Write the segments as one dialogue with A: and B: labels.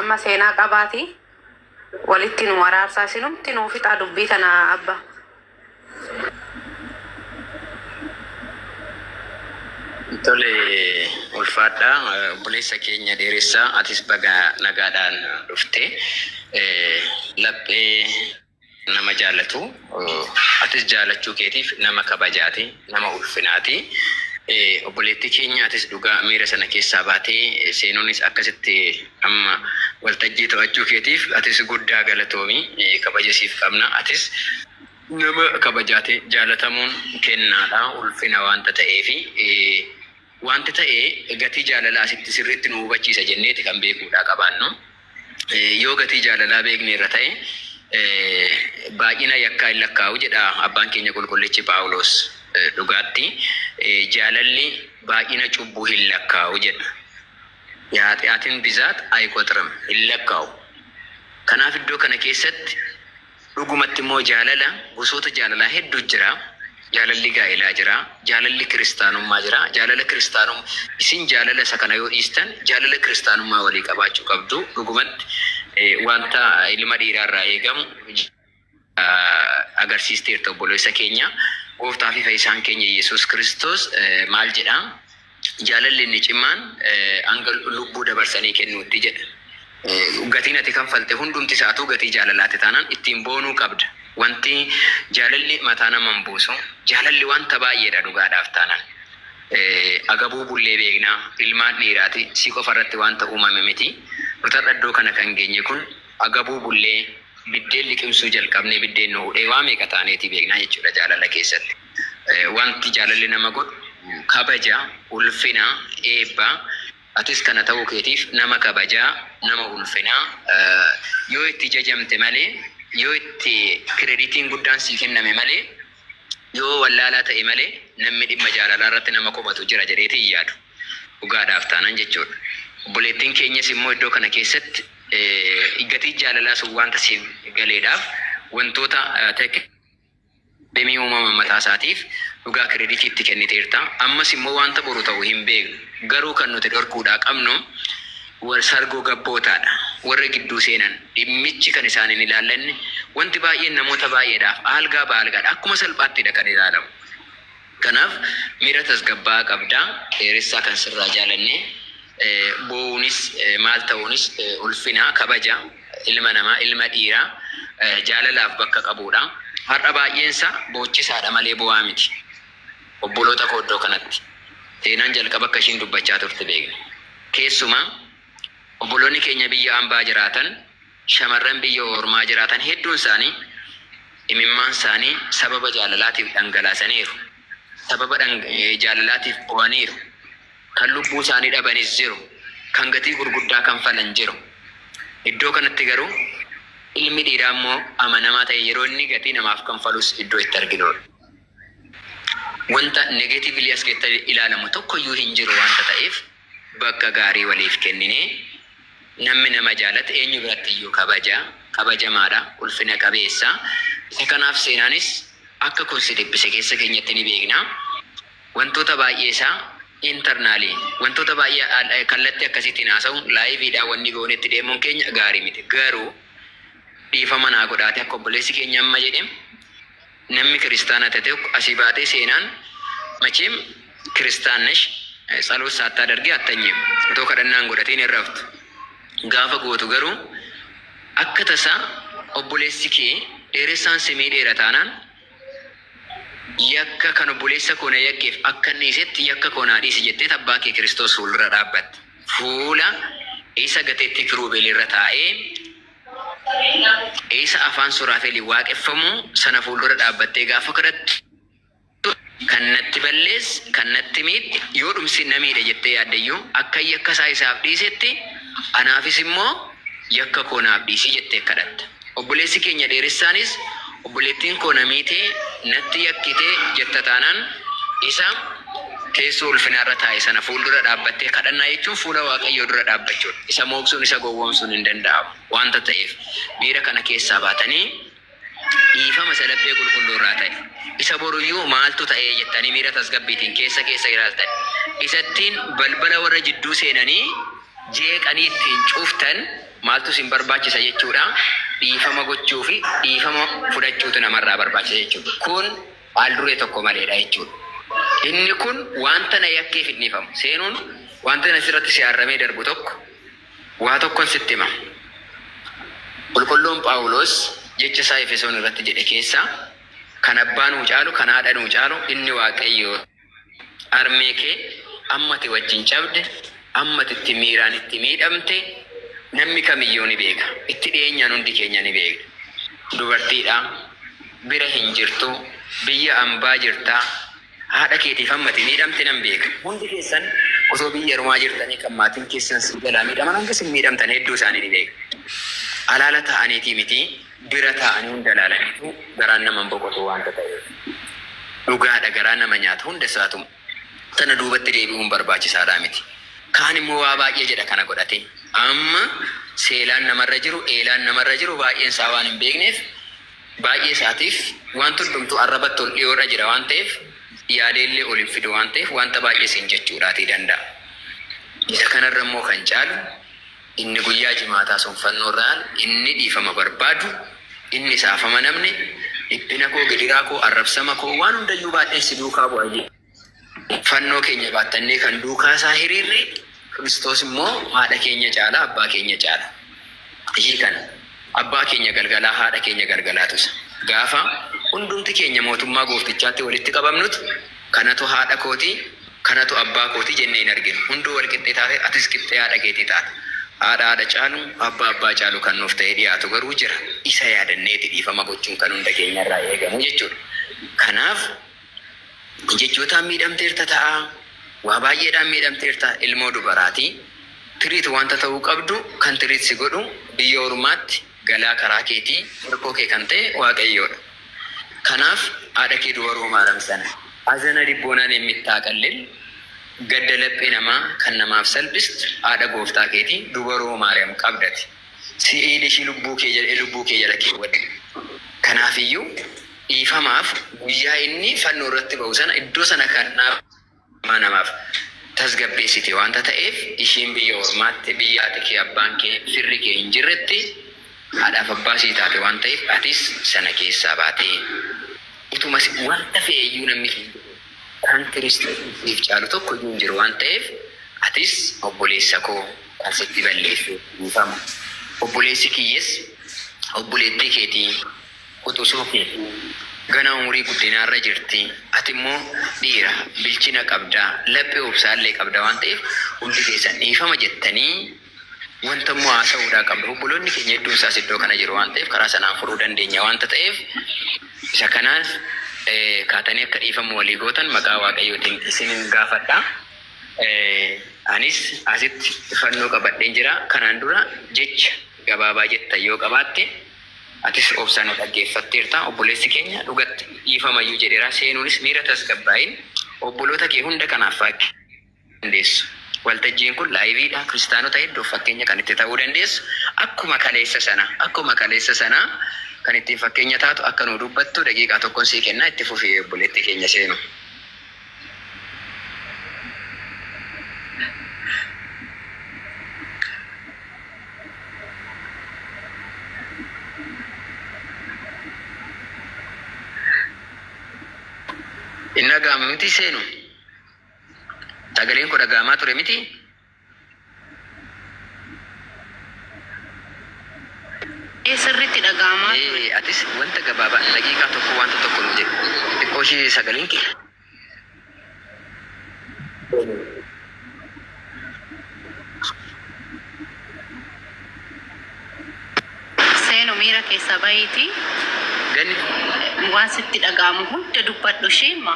A: amma seenaa qabaati walitti nu waraarsaa sinumti nuu fixaa dubbii tana abba.
B: Tole ulfaadha buleessa keenya dheeressaa atis baga nagaadhaan dhufte laphee nama jaalatu atis jaalachuu keetiif nama kabajaati nama ulfinaati. Obboleettii keenya atis dhugaa miira sana keessaa baatee seenuunis akkasitti amma waltajjii to'achuu keetiif atis guddaa galatoomi kabajasiif qabna. Atis nama kabajaate jaalatamuun kennaadha ulfina wanta ta'eefi wanti ta'ee gatii jaalalaa asitti sirriitti nu hubachiisa jenneeti kan beekuudha qabaannu. Yoo gatii jaalalaa beekne irra ta'e baay'ina yakkaa hin lakkaa'u jedha abbaan keenya qulqullichi Phaawulos. Dhugaatti jaalalli baay'ina cubbuu hin lakkaa'u jedha. Yaatiyaatiin bizaat ayikootram hin lakkaa'u. Kanaaf iddoo kana keessatti dhugumatti immoo jaalala gosoota jaalalaa hedduu jira. Jaalalli gaa'elaa jira, jaalalli kiristaanummaa jira, jaalala kiristaanummaa isin jaalala isa kana yoo dhiistan jaalala kiristaanummaa walii qabaachuu qabdu. Dhugumatti wanta ilma dhiiraarraa eegamu agarsiisteerta obboleessa keenya. Gooftaa fi fayyisaan keenya Yesuus Kiristoos maal jedha? Jaalalli inni cimaan hanga lubbuu dabarsanii kennuutti jedha. Gatiin ati kanfalte hundumti isaatu gatii jaalalaati taanaan ittiin boonuu qabda. Wanti jaalalli mataa nama hin buusu. Jaalalli wanta baay'eedha dhugaadhaaf taanaan. Agabuu bullee beeknaa ilmaan dhiiraati si qofarratti wanta uumame miti. Nutarra iddoo kana kan geenye kun agabuu bullee biddeen liqimsuu jalqabnee biddeen nu hudhee waa meeqa taaneeti beeknaa jechuudha jaalala keessatti. Wanti jaalalli nama godhu kabaja, ulfina, eebba. Atis kana ta'uu keetiif nama kabajaa, nama ulfinaa yoo itti jajamte malee, yoo itti kireditiin guddaan sii kenname malee, yoo wallaalaa ta'e malee namni dhimma jaalalaa irratti nama qobatu jira jedheeti hin yaadu. Dhugaadhaaf taanaan jechuudha. Obboleettiin keenyas immoo iddoo kana keessatti gatii jaalalaa sun wanta siif galeedhaaf wantoota deemee uumama mataa isaatiif dhugaa kirediitiitti kenniteerta. Ammas immoo wanta boru ta'uu hin beeknu. Garuu kan nuti dhorkuudhaa qabnu sargoo gabbootaadha. Warra gidduu seenan dhimmichi kan isaan hin ilaallanne wanti baay'een namoota baay'eedhaaf aalgaa baalgaadha. Akkuma salphaattidha kan ilaalamu. Kanaaf miira tasgabbaa qabdaa dheeressaa kan sirraa jaalanne bo'uunis maal ta'uunis ulfina kabaja ilma namaa ilma dhiiraa jaalalaaf bakka qabuudha. Har'a baay'eensa boochisaadha malee bu'aa miti. Obboloota kooddoo kanatti seenaan jalqaba akka ishiin dubbachaa turte beekne. Keessumaa obboloonni keenya biyya hambaa jiraatan shamarran biyya ormaa jiraatan hedduun isaanii imimmaan isaanii sababa jaalalaatiif dhangalaasaniiru. Sababa jaalalaatiif bu'aniiru. Kan lubbuu isaanii dhabanis jiru. Kan gatii gurguddaa kan falan jiru. Iddoo kanatti garuu ilmi dhiiraa immoo amanamaa ta'e yeroo inni gatii namaaf kan falus iddoo itti arginudha. Wanta negatiivili as keessatti ilaalamu tokkoyyuu hin jiru wanta ta'eef bakka gaarii waliif kenninee namni nama jaalate eenyu biratti iyyuu kabajamaadha, ulfina qabeessa. Isa kanaaf seenaanis akka kun si dhibbise keessa keenyatti ni beekna. Wantoota baay'ee isaa internaalii wantoota baay'ee kallattii akkasiitiin haasa'u laayiviidhaan wanni goonetti deemuun keenya gaarii miti. Garuu dhiifama naa godhaate akka obboleessi keenya amma jedhe namni kiristaana ta'e asii baatee seenaan macheem kiristaannesh ጸሎት ሳታደርጊ አተኝም otoo kadhannaan godhatiin hin raftu. Gaafa gootu garuu akka tasaa obboleessi kee dheeressaan simii dheera taanaan yakka kan obboleessa koo na yakkeef akka inni isetti yakka koo naa dhiisi jettee abbaa kee Kiristoos fuuldura dhaabbatte. Fuula isa gateetti kiruubeel irra taa'ee isa afaan suraafelii waaqeffamu sana fuuldura dhaabbattee gaafa kadhattu kan natti ballees kan natti miidhe yoo dhumsi namiidha jettee yaaddayyuu akka yakka isaa isaaf dhiisetti anaafis immoo yakka koo naaf dhiisi jettee kadhatta. Obboleessi keenya dheeressaanis obboleettiin koo namiitee natti yakkitee jetta taanaan isa teessoo ulfinaarra taa'e sana fuuldura dhaabbattee kadhannaa jechuun fuula Waaqayyoo dura dhaabbachuudha. Isa mooksuun isa gowwoomsuun hin danda'amu wanta ta'eef miira kana keessaa baatanii dhiifama salaphee qulqulluu irraa ta'e isa boruyyuu maaltu ta'ee jettanii miira tasgabbiitiin keessa ilaaltan isattiin balbala warra jidduu seenanii jeeqanii ittiin cuftan maaltu sin barbaachisa jechuudha. Dhiifama gochuu fi dhiifama fudhachuutu namarraa barbaachisa jechuudha. Kun haal duree tokko maleedha jechuudha. Inni kun wanta na yakkeef hin dhiifamu. Seenuun wanta asirratti si haarramee darbu tokko waa tokkon sitti hima. Qulqulluun Phaawulos jecha isaa Efesoon irratti jedhe keessaa kan abbaa nuu caalu kan haadha nuu caalu inni Waaqayyo armee kee ammati wajjin cabde ammati itti miiraan itti miidhamte namni kamiyyuu ni beeka. Itti dhiyeenyaan hundi keenya ni beeka. Dubartiidha bira hin jirtu biyya ambaa jirtaa haadha keetiif ammati miidhamte nan beeka. Hundi keessan osoo biyya ormaa jirtanii kan maatiin keessan si jalaa miidhaman hanga sin miidhamtan hedduu isaanii ni beeka. Alaala ta'aniitii miti bira ta'anii hunda ilaalaniitu garaan nama boqotu waanta ta'eef. Dhugaadha garaan nama nyaatu hunda isaatu tana duubatti deebi'uun barbaachisaadhaa miti. Kaan immoo waa baay'ee jedha kana godhate. Amma seelaan namarra jiru eelaan namarra jiru baay'een isaa waan hin beekneef baay'ee isaatiif wanti hundumtuu arrabatti ol dhiyoodha jira waan ta'eef yaadeellee ol hin fidu waan ta'eef wanta baay'ee siin jechuudhaatii danda'a. Isa kanarra immoo kan caalu inni guyyaa jimaataa sonfannoorraan inni dhiifama barbaadu inni saafama namne dhiphina koo gidiraa koo arrabsama koo waan hundayyuu baay'een si duukaa bu'a. Fannoo keenya baattannee kan duukaa isaa hiriirre Kiristoos immoo haadha keenya caala abbaa keenya caala. Ishii kana abbaa keenya galgalaa haadha keenya galgalaatus gaafa hundumti keenya mootummaa gooftichaatti walitti qabamnutu kanatu haadha kooti kanatu abbaa kooti jennee hin arginu. Hunduu wal qixxee taate atis qixxee haadha keetii taata. Haadha caalu abbaa abbaa caalu kan nuuf ta'ee dhiyaatu garuu jira. Isa yaadanneeti dhiifama gochuun kan hunda keenya irraa eegamu jechuudha. Kanaaf jechootaan miidhamteerta ta'a. Waa baay'eedhaan miidhamteerta ilmoo dubaraatii. Tiriit wanta ta'uu qabdu kan tiriit si godhu biyya ormaatti galaa karaa keetii hirkoo kee kan ta'e Waaqayyoodha. Kanaaf haadha kee dubaroo maaram sana azana dhibboonaan emmittaa qallil gadda laphee namaa kan namaaf salphistu haadha gooftaa keetii dubaroo maariyaam qabdati. Si'eel ishii lubbuu kee jala keewwadhe. Kanaafiyyuu dhiifamaaf guyyaa inni fannoo irratti ba'u sana iddoo sana kan namaaf tasgabbeessite wanta ta'eef ishiin biyya ormaatti biyya ati kee abbaan kee firri kee hin jirretti haadhaaf abbaa sii taate waan ta'eef atis sana keessaa baatee utumas wanta fe'eeyyuu namni kan Kiristoosiif caalu tokko iyyuu hin jiru waan ta'eef atis obboleessa koo kan sitti balleessu dhiifama. Obboleessi kiyyees obboleettii keetii utusuu keetii gana umurii guddinaarra jirti. Ati immoo dhiira bilchina qabdaa laphee obsaallee qabda waan ta'eef hundi keessan dhiifama jettanii wanta immoo haasa'uudhaa qabdu. Obboloonni keenya hedduun isaas iddoo kana jiru waan ta'eef karaa sanaan furuu dandeenya wanta ta'eef isa kanaaf kaatanii akka dhiifamu walii gootan maqaa Waaqayyootiin isinin gaafadha. Anis asitti fannoo qabadheen jira. Kanaan dura jecha gabaabaa jettan yoo qabaatte atis obsaan dhaggeeffatteerta. Obboleessi keenya dhugatti dhiifamayyuu jedheera. Seenuunis miira tasgabbaa'in obboloota kee hunda kanaaf fakkii dandeessu. Waltajjiin kun laayiviidha. Kiristaanota hedduuf fakkeenya kan itti ta'uu dandeessu. Akkuma kaleessa sana kan ittiin fakkeenya taatu akka nu dubbattu daqiiqaa tokkoon sii kennaa itti fufii obboleetti keenya seenu. Inni dhaga'ama miti seenu. Sagaleen koo dhaga'amaa ture miti.
A: Sirriitti dhaga'amaa ture.
B: Atis wanta gabaabaa daqiiqaa tokko wanta tokko nu jedhu. Xiqqoo ishee sagaleen kee.
A: Seenu miira keessa bahiiti.
B: Ganni.
A: Waan sitti dhaga'amu hunda dubbadhu isheema.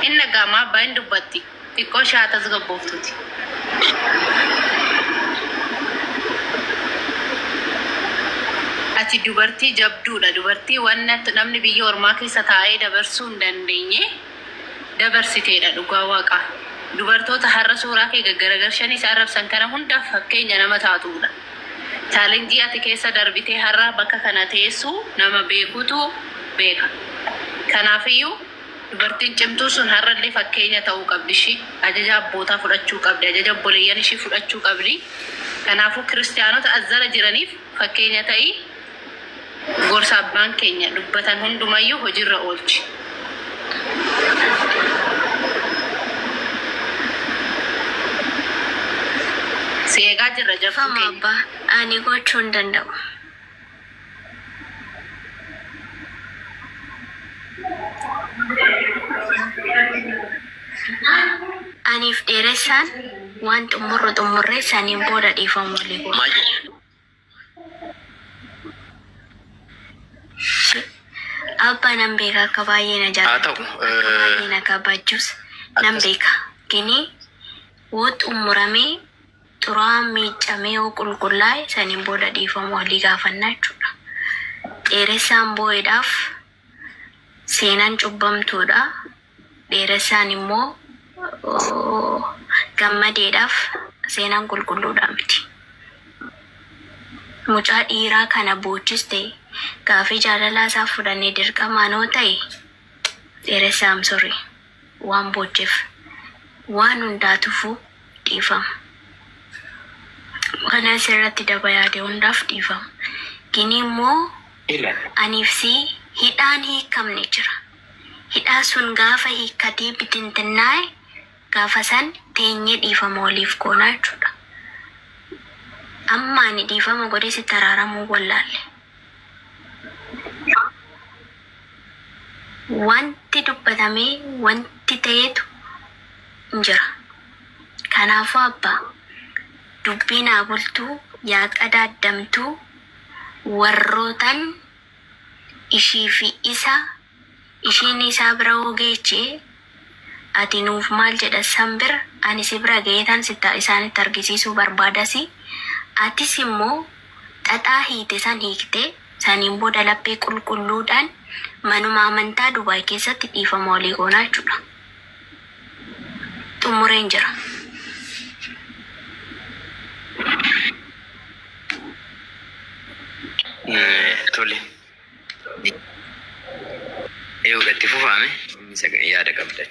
A: Inni dhaga'amaa abbaa hin dubbatti. Xiqqoo ishee haa tasgabbooftuuti. Ati dubartii jabduudha. Dubartii wanna namni biyya ormaa keessa taa'ee dabarsuu hin dandeenye dabarsiteedha dhugaa waaqaa. Dubartoota har'a suuraa kee gaggaragarshanii isa arrabsan kana hundaaf fakkeenya nama taatuudha. Chaalenjii ati keessa darbitee har'a bakka kana teessu nama beekutu beeka. Kanaafiyyuu dubartiin cimtuu sun har'allee fakkeenya ta'uu qabdi. Ishii ajaja abbootaa fudhachuu qabdi. Ajaja obboleeyyan ishii fudhachuu qabdi. Kanaafuu kiristaanota azzala jiraniif fakkeenya ta'ii gorsa abbaan keenya dubbatan hundumayyuu hojiirra oolchi. Seegaa jirra jafuu keenya.
C: Ani gochuu hin danda'u. Aniif dheeressaan waan xumurree saniin booda dhiifamu walii godhu. Abbaa nan beeka akka baay'ee na jaallatu. Akka baay'ee na kabajus nan beeka. Gini woo xumuramee xuraan miicamee yoo qulqullaa'e saniin booda dhiifamu walii gaafannaa jechuudha. Dheeressaan boo'eedhaaf seenaan cubbamtuudha. Dheeressaan immoo gammadeedhaaf seenaan qulqulluudha miti. Mucaa dhiiraa kana boochis ta'e gaafii jaalalaa isaa fudhannee dirqamaan ta'e dheeressaan sorry waan boocheef waan hundaatufuu dhiifama. Kana asirratti daba yaade hundaaf dhiifama. Gini immoo aniif si hidhaan hiikamne jira. Hidhaa sun gaafa hiikkatee bitintinnaa'e gaafa san teenyee dhiifama waliif goonaa jechuudha. Amma ani dhiifama godhee sitti araaramuu wallaalle. Wanti dubbatamee wanti ta'eetu hin jira. Kanaafuu abbaa dubbii naa bultuu yaa qadaaddamtuu warrootan ishii fi isa ishiin isaa bira ogeechee ati nuuf maal jedha san bira ani si bira geetan sitta isaanitti argisiisuu barbaadasi. Atis immoo xaxaa hiite san hiikte saniin booda laphee qulqulluudhaan manuma amantaa Dubaay keessatti dhiifama walii goonaa jechuudha. Xumureen jira.
B: Tole. Gatti fufame yaada qabda.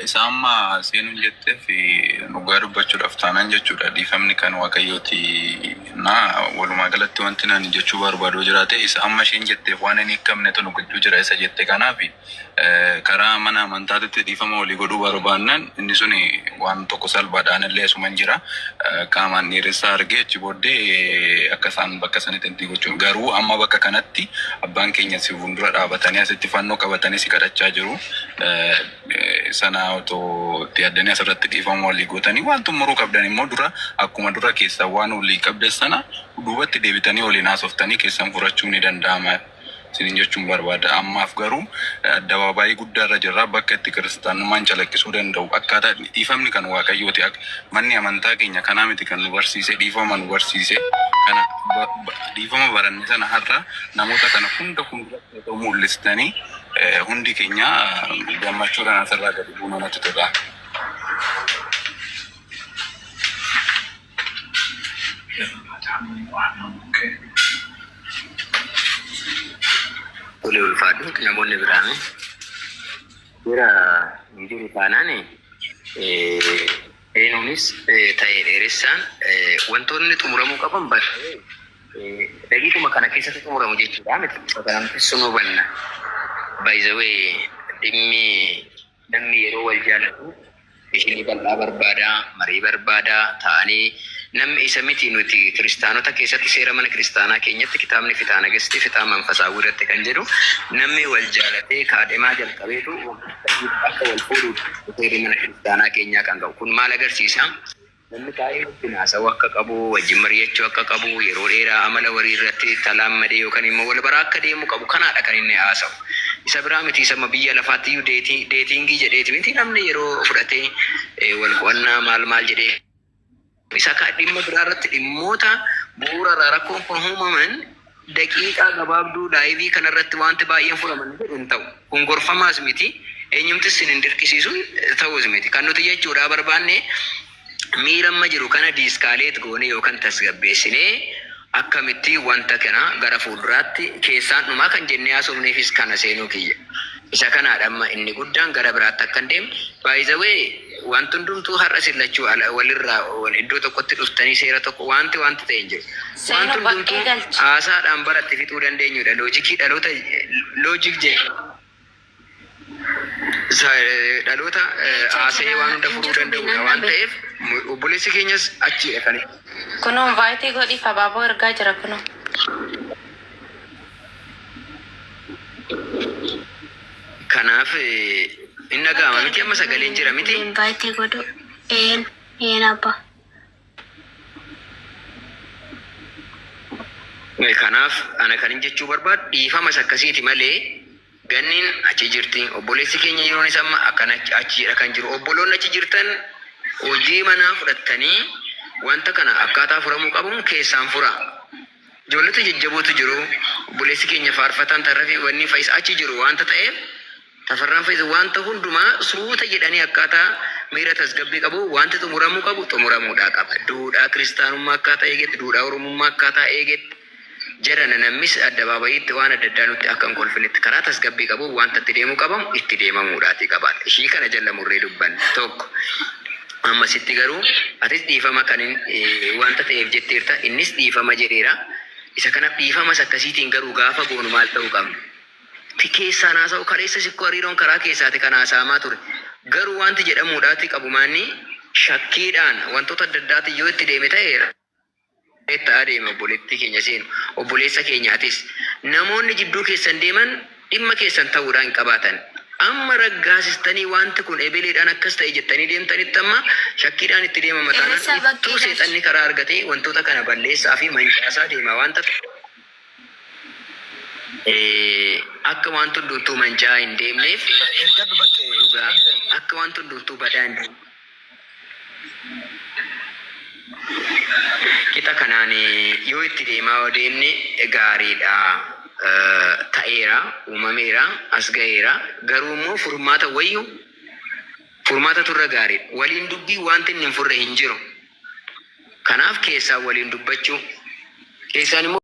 D: Isa amma seenuun jettee fi dhugaa dubbachuudhaaf taanaan jechuudha. Dhiifamni kan Waaqayyooti na walumaa galatti wanti nani jechuu barbaadu jiraate isa amma isheen jetteef waan hin hiikamnetu nu gidduu jira isa jette kanaaf karaa mana amantaatti dhiifama walii godhuu barbaannan inni suni waan tokko salphaadhaan illee asuman jira. Qaamaan dhiiressaa argee achi booddee akka isaan bakka sanitti itti gochuun garuu amma bakka kanatti abbaan keenya si fuuldura dhaabatanii asitti fannoo qabatanii si kadhachaa jiru. Sana otoo itti addanii asirratti dhiifama walii gootanii waan xumuruu qabdan immoo dura akkuma dura keessaa waan walii qabdan sana duubatti deebitanii waliin haasoftanii keessan furachuun ni danda'ama. Sinin jechuun barbaada. Ammaaf garuu addabaabaayii guddaarra jirra bakka itti kiristaanummaan calaqqisuu danda'u. Akkaataa dhiifamni kan Waaqayyooti. Manni amantaa keenya kanaa miti kan nu barsiise dhiifama nu barsiise. Kana dhiifama baranne sana har'a namoota kana hunda mul'istanii hundi keenya gammachuudhaan asirraa gadi buunoo natti tola.
B: Tole ulfaadhu namoonni biraan jira jiru taanaan eenyuunis ta'ee dheeressaan wantoonni xumuramuu qaban daqiiquma kana keessatti xumuramu jechuudha miti. Kanamti sun hubanna. By the way, namni yeroo wal jaallatu ishii bal'aa barbaada, marii barbaada ta'anii namni isa miti nuti kiristaanota keessatti seera mana kiristaanaa keenyatti kitaabni fitaana gasti fitaa manfasaa irratti kan jedhu namni wal jaalatee kaadhimaa jalqabeetu akka wal fuudhu seera mana kiristaanaa keenyaa kan qabu. Kun maal agarsiisa? Namni taa'ee wajjin haasawuu akka qabu, wajjin mari'achuu akka qabu, yeroo dheeraa amala warii irratti talaammadee yookaan immoo wal baraa akka deemu qabu kanaadha kan inni haasawu. Isa biraa miti isa biyya lafaatti iyyuu deetingii jedheeti miti namni yeroo fudhatee wal qo'annaa maal jedhee isa ka dhimma biraa irratti dhimmoota bu'uura rakkoon kun uumaman daqiiqaa gabaabduu laayivii kanarratti wanti baay'een fudhaman hin ta'u. Kun gorfamaas miti eenyumtis hin dirqisiisu ta'uus miti. Kan nuti jechuudha barbaanne miiramma jiru kana diiskaaleet goone yookaan tasgabbeessinee akkamitti wanta kana gara fuulduraatti keessaan dhumaa kan jennee haasofneefis kana seenuu kiyya. Isa kanaadha amma inni guddaan gara biraatti akka hin deemne. By the way, wanti hundumtuu har'a sillachuu walirraa iddoo tokkotti dhuftanii seera tokko wanti ta'e hin jiru. Wanti hundumtuu haasaadhaan baratti fixuu dandeenyudha. Loojikii loojik jee dhaloota haasa'ee waan hunda furuu danda'udha waan ta'eef obboleessi keenyas achiidha kan
A: kunoo vaayitee godhi abaaboo ergaa jira kunoo.
B: Kanaaf inni dhaga'ama miti amma sagaleen jira miti.
C: Vaayitee godhu een abbaa.
B: Kanaaf ana kan jechuu barbaadu dhiifamas akkasiiti malee ganniin achi jirti. Obboleessi keenya yeroon isaa amma akkana achiidha kan jiru. Obboloonni achi jirtan hojii manaa fudhattanii wanta kana akkaataa furamuu qabuun keessaan fura. Ijoollota jajjabootu jiru. Obboleessi keenya faarfataan tarrafii wanni fayis achi jiru wanta ta'eef tafarraan fayis wanta hundumaa suuta jedhanii akkaataa miira tasgabbii qabu wanti xumuramuu qabu xumuramuudhaa qaba. Duudhaa kiristaanummaa akkaataa eegetti, duudhaa oromummaa akkaataa eegetti jedhana namnis addabaabayiitti waan adda addaa nutti akka hin kolfinetti karaa tasgabbii qabu wanta itti deemuu qabamu itti deemamuudhaati qabaata. Ishii kana jala murree dubbanne tokko. Ammasitti garuu atis dhiifama kan wanta ta'eef jetteerta innis dhiifama jedheera. Isa kanaaf dhiifamas akkasiitiin garuu gaafa goonu maal ta'uu qabna. Keessaan haasa'u kaleessa sikkoo hariiroon karaa keessaati kan haasa'amaa ture. Garuu wanti jedhamuudhaati qabumaanni shakkiidhaan wantoota adda addaati yoo itti deeme ta'eera. Itti adeema obboleetti keenya seenu obboleessa keenyaatis namoonni jidduu keessan deeman dhimma keessan ta'uudhaan qabaatan. Amma raggaasistanii wanti kun ebeleedhaan akkas ta'e jettanii deemtanitti amma shakkiidhaan itti deema mataan ittuu seexanni karaa argatee wantoota kana balleessaa fi mancaasaa deema wanta akka wanti hundumtuu mancaa hin deemneef akka wanti hundumtuu badaa hin deemne. Kita kanaan yoo itti deemaa deemne gaariidha. Ta'eera uumameera as ga'eera garuu immoo furmaata turre gaariidha. Waliin dubbii wanti inni hin furre hin jiru. Kanaaf keessaa waliin dubbachuu keessaan immoo